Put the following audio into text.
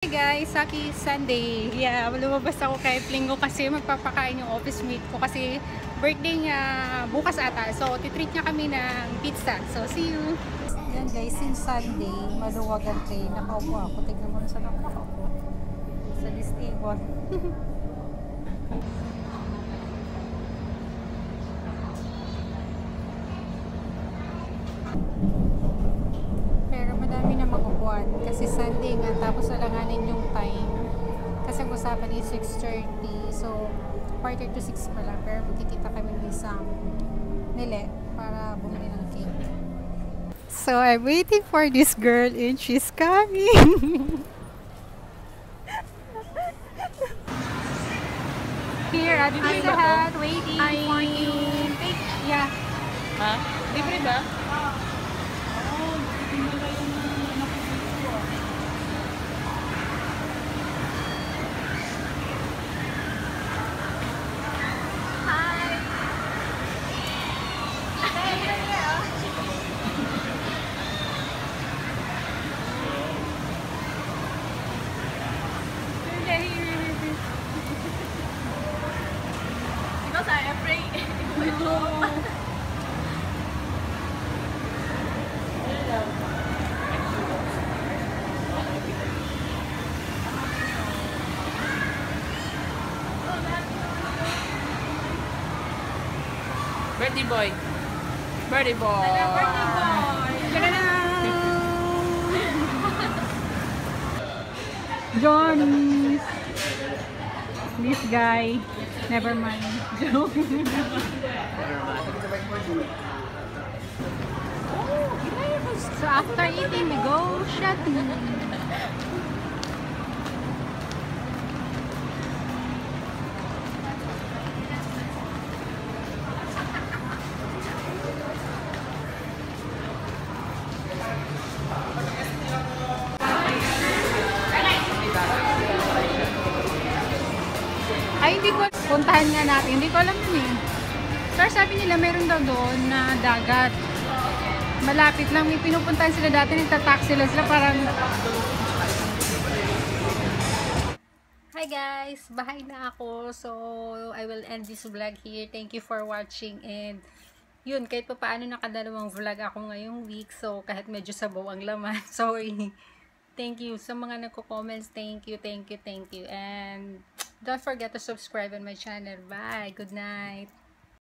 Hey guys, happy Sunday. Yeah, lumabas ako kay Plingo kasi magpapakain yung office mate ko kasi birthday niya bukas ata. So, titreat niya kami ng pizza. So, see you. Yan guys, since Sunday, maluwag ang tray. Nakaupo ako. Tignan mo saan ako nakaupo. Sa this table. Pero madami na magupuan kasi Sunday nga tapos alanganin yung time kasi ang usapan is 6:30, so quarter to 6 pa lang, pero magkikita kami ng isang nile para bumili ng cake. So I'm waiting for this girl and she's coming. Here at Pizza Hut, waiting for you. Yeah. Ha? Libre ba? Because I'm afraid. Birthday boy. Birthday boy. Johnny. This guy. Never mind. So after eating, we go shopping. Ay, hindi ko puntahan nga natin. Hindi ko alam yun eh. Pero sabi nila meron daw doon na dagat. Malapit lang. May pinupuntahan sila dati. Nagtataxi sila parang... Hi guys! Bahay na ako. So, I will end this vlog here. Thank you for watching. And yun, kahit pa paano nakadalawang vlog ako ngayong week. So, kahit medyo sabaw ang laman. Sorry. Thank you sa mga nagko-comments. Thank you. And don't forget to subscribe on my channel. Bye. Good night.